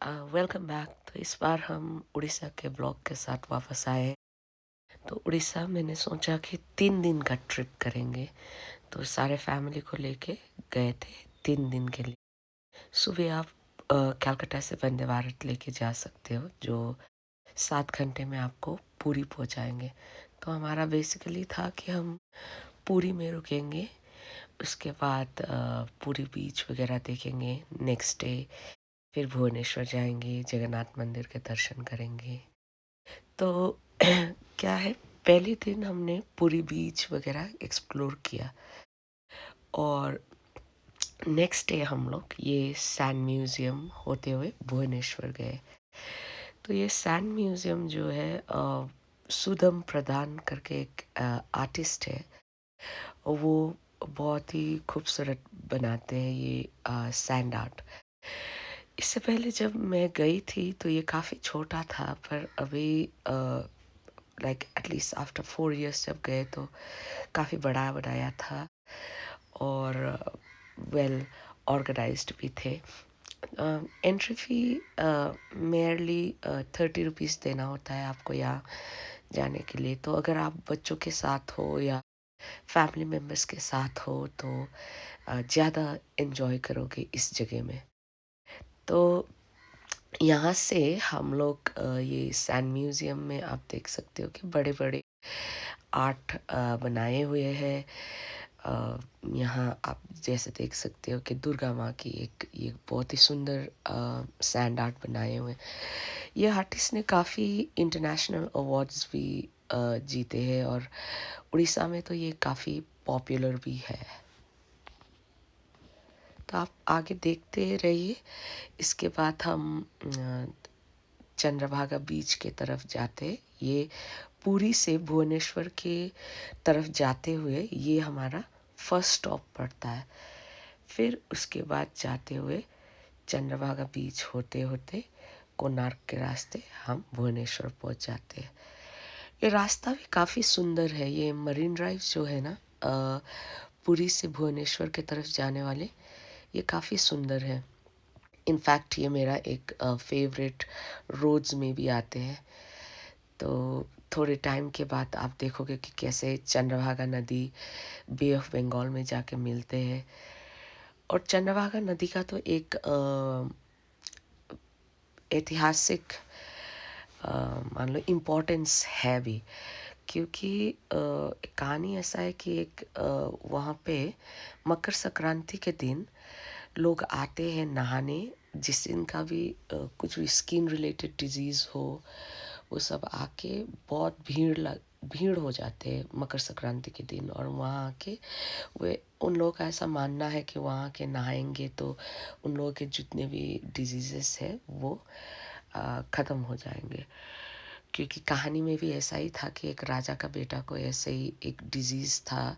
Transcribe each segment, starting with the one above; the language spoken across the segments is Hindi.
Welcome back. तो इस बार हम उड़ीसा के ब्लॉग के साथ वापस आए। तो उड़ीसा मैंने सोचा कि 3 दिन का ट्रिप करेंगे। तो सारे फैमिली को लेके गए थे 3 दिन के लिए। सुबह आप कलकत्ता से वंदे भारत लेके जा सकते हो, जो 7 घंटे में आपको पुरी पहुंचाएंगे। तो हमारा बेसिकली था कि हम पुरी में रुकेंगे, उसके बाद पुरी बीच वगैरह देखेंगे। नेक्स्ट डे फिर भुवनेश्वर जाएंगे, जगन्नाथ मंदिर के दर्शन करेंगे। तो क्या है, पहले दिन हमने पूरी बीच वगैरह एक्सप्लोर किया और नेक्स्ट डे हम लोग ये सैंड म्यूज़ियम होते हुए भुवनेश्वर गए। तो ये सैंड म्यूज़ियम जो है, सुदम प्रधान करके एक आर्टिस्ट है। वो बहुत ही खूबसूरत बनाते हैं ये सैंड आर्ट। इससे पहले जब मैं गई थी तो ये काफ़ी छोटा था, पर अभी लाइक एटलीस्ट आफ्टर 4 years जब गए तो काफ़ी बड़ा बनाया था और वेल ऑर्गेनाइज्ड भी थे। एंट्री फ़ी मेयरली 30 रुपीज़ देना होता है आपको यहाँ जाने के लिए। तो अगर आप बच्चों के साथ हो या फैमिली मेम्बर्स के साथ हो तो ज़्यादा इन्जॉय करोगे इस जगह में। तो यहाँ से हम लोग ये सैंड म्यूज़ियम में आप देख सकते हो कि बड़े बड़े आर्ट बनाए हुए हैं। यहाँ आप जैसे देख सकते हो कि दुर्गा माँ की एक ये बहुत ही सुंदर सैंड आर्ट बनाए हुए हैं। ये आर्टिस्ट ने काफ़ी इंटरनेशनल अवार्ड्स भी जीते हैं और उड़ीसा में तो ये काफ़ी पॉपुलर भी है। तो आप आगे देखते रहिए। इसके बाद हम चंद्रभागा बीच के तरफ जाते। ये पुरी से भुवनेश्वर के तरफ जाते हुए ये हमारा फर्स्ट स्टॉप पड़ता है। फिर उसके बाद जाते हुए चंद्रभागा बीच होते होते कोणार्क के रास्ते हम भुवनेश्वर पहुंच जाते हैं। ये रास्ता भी काफ़ी सुंदर है। ये मरीन ड्राइव जो है ना, पुरी से भुवनेश्वर के तरफ जाने वाले, ये काफ़ी सुंदर है। इनफैक्ट ये मेरा एक फेवरेट रोड्स में भी आते हैं। तो थोड़े टाइम के बाद आप देखोगे कि कैसे चंद्रभागा नदी बे ऑफ बंगाल में जाके मिलते हैं। और चंद्रभागा नदी का तो एक ऐतिहासिक मान लो इम्पोर्टेंस है भी, क्योंकि कहानी ऐसा है कि एक वहाँ पे मकर संक्रांति के दिन लोग आते हैं नहाने। जिस दिन का भी कुछ भी स्किन रिलेटेड डिजीज़ हो, वो सब आके बहुत भीड़ हो जाते हैं मकर संक्रांति के दिन। और वहाँ आके वे उन लोगों का ऐसा मानना है कि वहाँ के नहाएंगे तो उन लोगों के जितने भी डिजीज़ेस है वो ख़त्म हो जाएंगे। क्योंकि कहानी में भी ऐसा ही था कि एक राजा का बेटा को ऐसे ही एक डिजीज़ था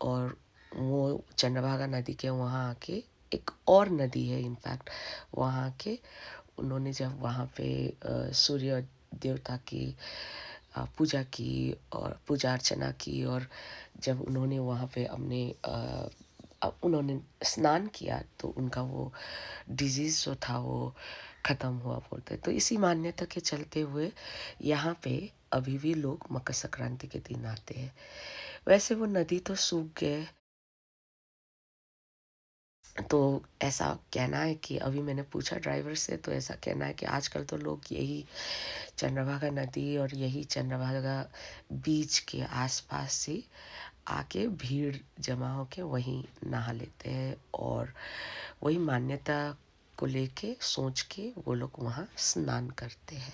और वो चंद्रभागा नदी के वहाँ आके, एक और नदी है इनफैक्ट, वहाँ आके उन्होंने जब वहाँ पे सूर्य देवता की पूजा की और पूजा अर्चना की, और जब उन्होंने वहाँ पे उन्होंने स्नान किया तो उनका वो डिजीज़ जो था वो ख़त्म हुआ बोलते। तो इसी मान्यता के चलते हुए यहाँ पे अभी भी लोग मकर संक्रांति के दिन आते हैं। वैसे वो नदी तो सूख गए। तो ऐसा कहना है कि अभी मैंने पूछा ड्राइवर से, तो ऐसा कहना है कि आजकल तो लोग यही चंद्रभागा नदी और यही चंद्रभागा बीच के आसपास से आके भीड़ जमा होके वहीं नहा लेते हैं और वही मान्यता को लेके सोच के वो लोग वहाँ स्नान करते हैं।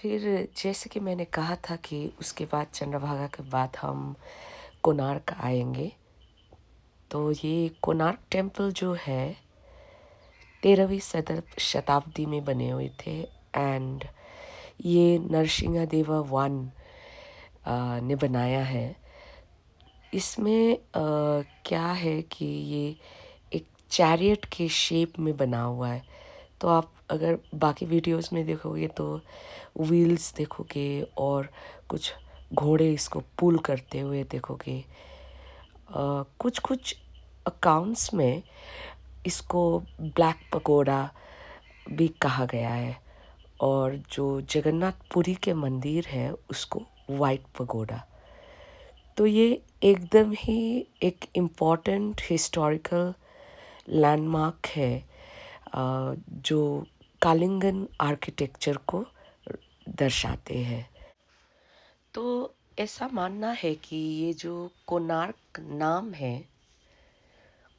फिर जैसे कि मैंने कहा था कि उसके बाद चंद्रभागा के बाद हम कोणार्क आएंगे। तो ये कोणार्क टेम्पल जो है 13वीं शताब्दी में बने हुए थे। एंड ये नरसिंह देवा वन ने बनाया है। इसमें क्या है कि ये एक चैरियट के शेप में बना हुआ है। तो आप अगर बाकी वीडियोस में देखोगे तो व्हील्स देखोगे और कुछ घोड़े इसको पुल करते हुए देखोगे। कुछ कुछ अकाउंट्स में इसको ब्लैक पगोडा भी कहा गया है, और जो जगन्नाथपुरी के मंदिर है उसको वाइट पगोडा। तो ये एकदम ही एक इम्पॉर्टेंट हिस्टोरिकल लैंडमार्क है जो कालिंगन आर्किटेक्चर को दर्शाते हैं। तो ऐसा मानना है कि ये जो कोणार्क नाम है,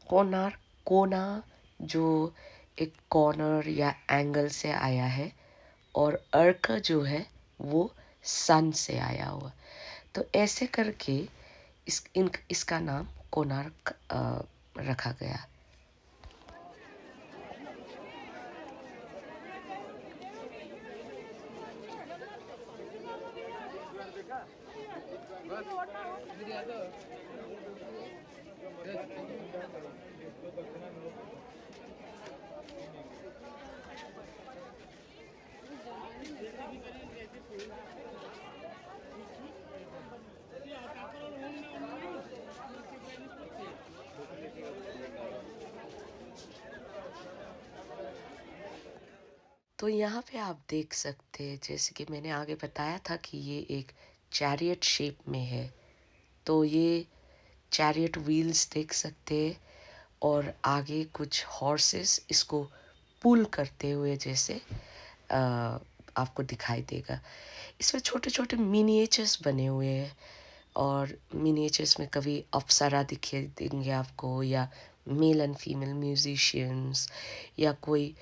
कोणार्क कोना जो एक कॉर्नर या एंगल से आया है, और अर्क जो है वो सन से आया हुआ। तो ऐसे करके इसका नाम कोणार्क रखा गया। तो यहाँ पे आप देख सकते हैं, जैसे कि मैंने आगे बताया था कि ये एक चैरियट शेप में है। तो ये चैरियट व्हील्स देख सकते हैं, और आगे कुछ हॉर्सेस इसको पुल करते हुए जैसे आपको दिखाई देगा। इसमें छोटे छोटे मिनिएचर्स बने हुए हैं, और मिनिएचर्स में कभी अप्सरा दिखे देंगे आपको, या मेल एंड फीमेल म्यूजिशियंस, या कोई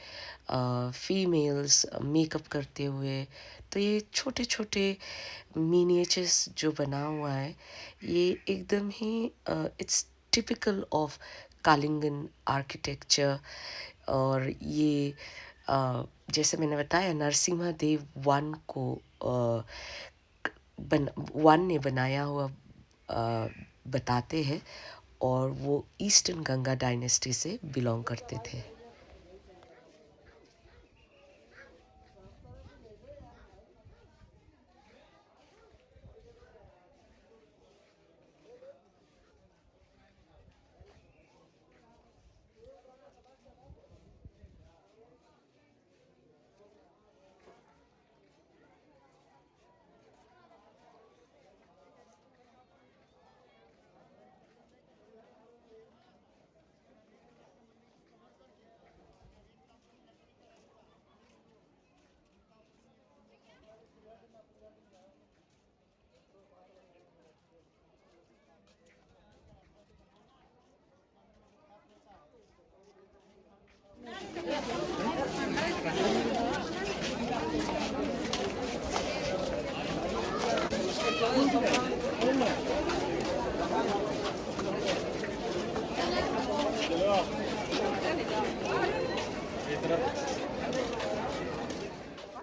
फीमेल्स मेकअप करते हुए। तो ये छोटे छोटे मिनिएचर्स जो बना हुआ है, ये एकदम ही इट्स टिपिकल ऑफ कालिंगन आर्किटेक्चर। और ये जैसे मैंने बताया नरसिम्हा देव वन ने बनाया हुआ बताते हैं, और वो ईस्टर्न गंगा डायनेस्टी से बिलोंग करते थे।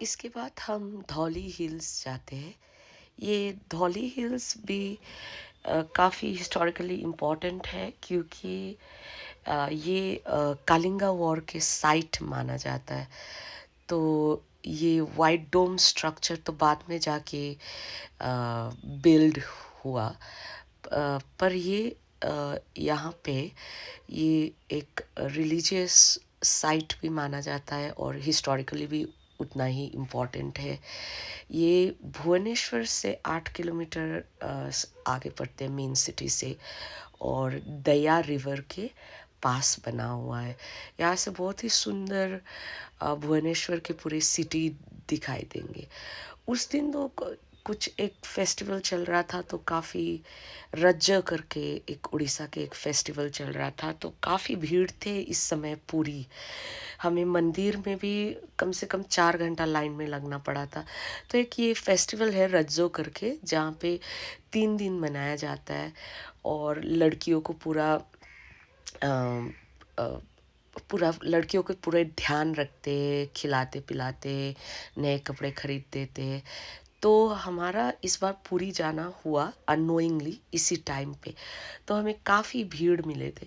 इसके बाद हम धौली हिल्स जाते हैं। ये धौली हिल्स भी काफ़ी हिस्टोरिकली इम्पोर्टेंट है, क्योंकि ये कालिंगा वॉर के साइट माना जाता है। तो ये वाइट डोम स्ट्रक्चर तो बाद में जाके बिल्ड हुआ, पर ये यहाँ पे ये एक रिलीजियस साइट भी माना जाता है, और हिस्टोरिकली भी उतना ही इम्पोर्टेंट है। ये भुवनेश्वर से 8 किलोमीटर आगे पड़ते हैं मेन सिटी से, और दया रिवर के पास बना हुआ है। यहाँ से बहुत ही सुंदर भुवनेश्वर के पूरे सिटी दिखाई देंगे। उस दिन तो कुछ एक फेस्टिवल चल रहा था, तो काफ़ी रज्जो करके एक उड़ीसा के एक फेस्टिवल चल रहा था, तो काफ़ी भीड़ थे इस समय पूरी। हमें मंदिर में भी कम से कम 4 घंटा लाइन में लगना पड़ा था। तो एक ये फेस्टिवल है रज्जो करके, जहाँ पे 3 दिन मनाया जाता है, और लड़कियों को अ, अ, पूरा लड़कियों के पूरे ध्यान रखते, खिलाते पिलाते, नए कपड़े खरीद देते। तो हमारा इस बार पूरी जाना हुआ अननोइंगली इसी टाइम पे, तो हमें काफ़ी भीड़ मिले थे।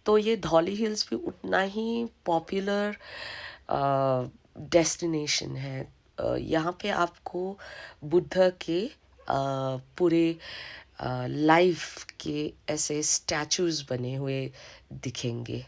तो ये धौली हिल्स भी उतना ही पॉपुलर डेस्टिनेशन है। यहाँ पे आपको बुद्ध के पूरे लाइफ के ऐसे स्टैचूज बने हुए दिखेंगे।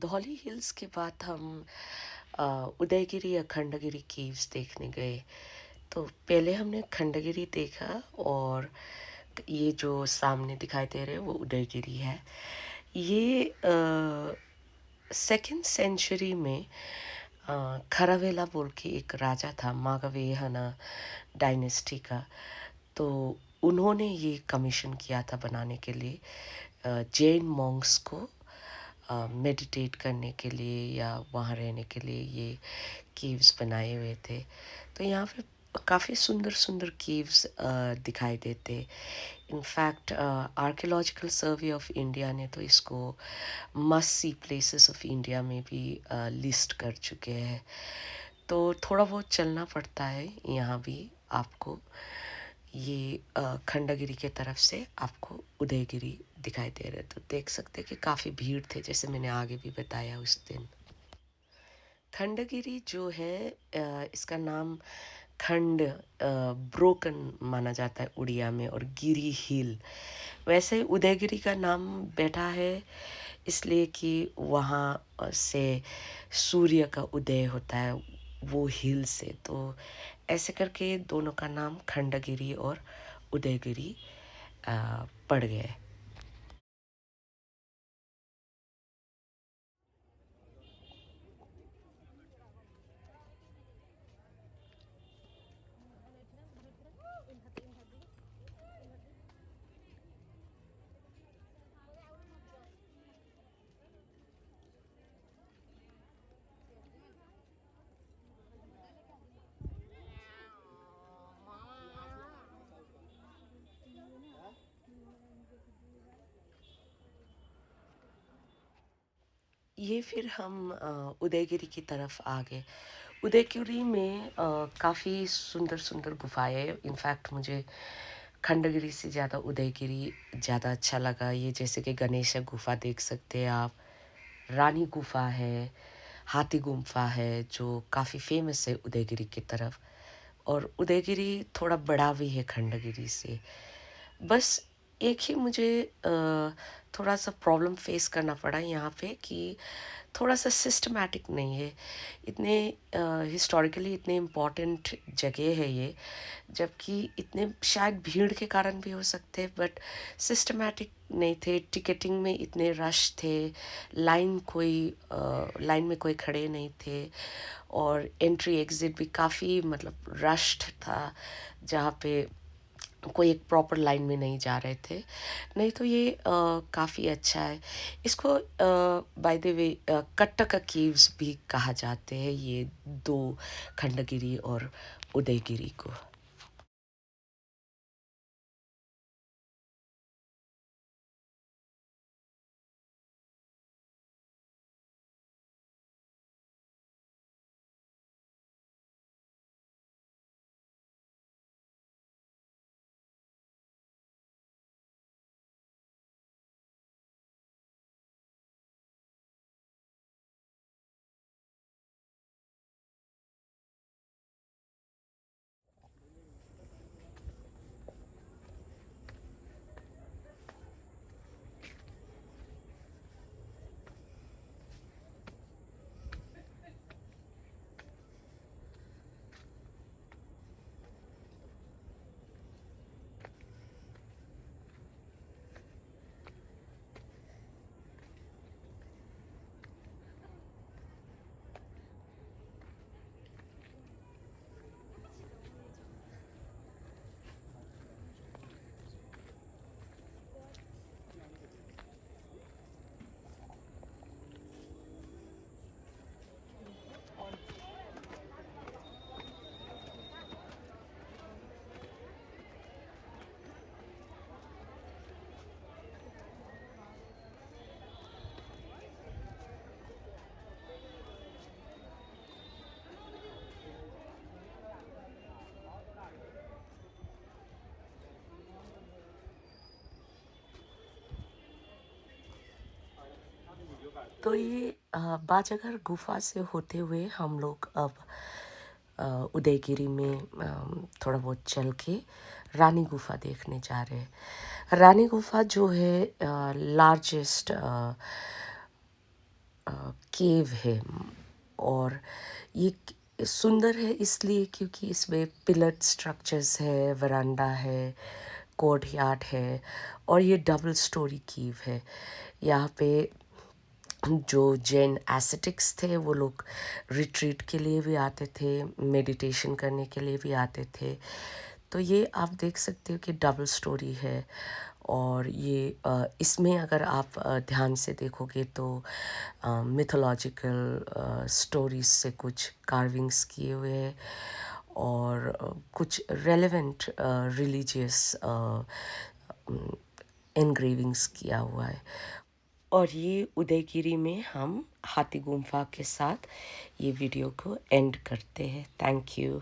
धौली हिल्स के बाद हम अ, उदयगिरी या खंडगिरी केव्स देखने गए। तो पहले हमने खंडगिरी देखा, और ये जो सामने दिखाई दे रहे हैं वो उदयगिरी है। ये 2nd सेंचुरी में खरावेला बोल के एक राजा था, मागवेहना डायनेस्टी का। तो उन्होंने ये कमीशन किया था बनाने के लिए जैन मॉन्क्स को मेडिटेट करने के लिए या वहाँ रहने के लिए ये केव्स बनाए हुए थे। तो यहाँ पे काफ़ी सुंदर सुंदर केव्स दिखाई देते। In fact archaeological survey of India ने तो इसको must see places of India में भी लिस्ट कर चुके हैं। तो थोड़ा बहुत चलना पड़ता है यहाँ भी आपको। ये खंडगिरी के तरफ से आपको उदयगिरी दिखाई दे रहे, तो देख सकते हैं कि काफ़ी भीड़ थे, जैसे मैंने आगे भी बताया उस दिन। खंडगिरी जो है इसका नाम खंड ब्रोकन माना जाता है उड़िया में, और गिरी हिल। वैसे ही उदयगिरी का नाम बैठा है इसलिए कि वहाँ से सूर्य का उदय होता है वो हिल से। तो ऐसे करके दोनों का नाम खंडगिरी और उदयगिरी पड़ गए। ये फिर हम उदयगिरी की तरफ आ गए। उदयगिरी में काफ़ी सुंदर सुंदर गुफाएं हैं। इनफैक्ट मुझे खंडगिरी से ज़्यादा उदयगिरी ज़्यादा अच्छा लगा। ये जैसे कि गणेश गुफा देख सकते हैं आप, रानी गुफा है, हाथी गुम्फा है जो काफ़ी फेमस है उदयगिरी की तरफ। और उदयगिरी थोड़ा बड़ा भी है खंडगिरी से। बस एक ही मुझे थोड़ा सा प्रॉब्लम फेस करना पड़ा यहाँ पे कि थोड़ा सा सिस्टमैटिक नहीं है। इतने हिस्टोरिकली इतने इम्पोर्टेंट जगह है ये, जबकि इतने शायद भीड़ के कारण भी हो सकते हैं, बट सिस्टमैटिक नहीं थे। टिकटिंग में इतने रश थे, लाइन में कोई खड़े नहीं थे, और एंट्री एग्ज़िट भी काफ़ी मतलब रश्ड था, जहाँ पे कोई एक प्रॉपर लाइन में नहीं जा रहे थे। नहीं तो ये काफ़ी अच्छा है। इसको बाय द वे कट्टका केव्स भी कहा जाते हैं, ये दो, खंडगिरी और उदयगिरी को। तो ये बाजागर गुफा से होते हुए हम लोग अब उदयगिरी में थोड़ा बहुत चल के रानी गुफा देखने जा रहे हैं। रानी गुफा जो है लार्जेस्ट केव है, और ये सुंदर है इसलिए क्योंकि इसमें पिलर स्ट्रक्चर्स है, वरांडा है, कोर्टयार्ड है, और ये डबल स्टोरी कीव है। यहाँ पे जो जैन एसेटिक्स थे वो लोग रिट्रीट के लिए भी आते थे, मेडिटेशन करने के लिए भी आते थे। तो ये आप देख सकते हो कि डबल स्टोरी है, और ये इसमें अगर आप ध्यान से देखोगे तो मिथोलॉजिकल स्टोरीज से कुछ कार्विंग्स किए हुए हैं, और कुछ रेलेवेंट रिलीजियस एनग्रेविंग्स किया हुआ है। और ये उदयगिरी में हम हाथी गुम्फा के साथ ये वीडियो को एंड करते हैं। Thank you.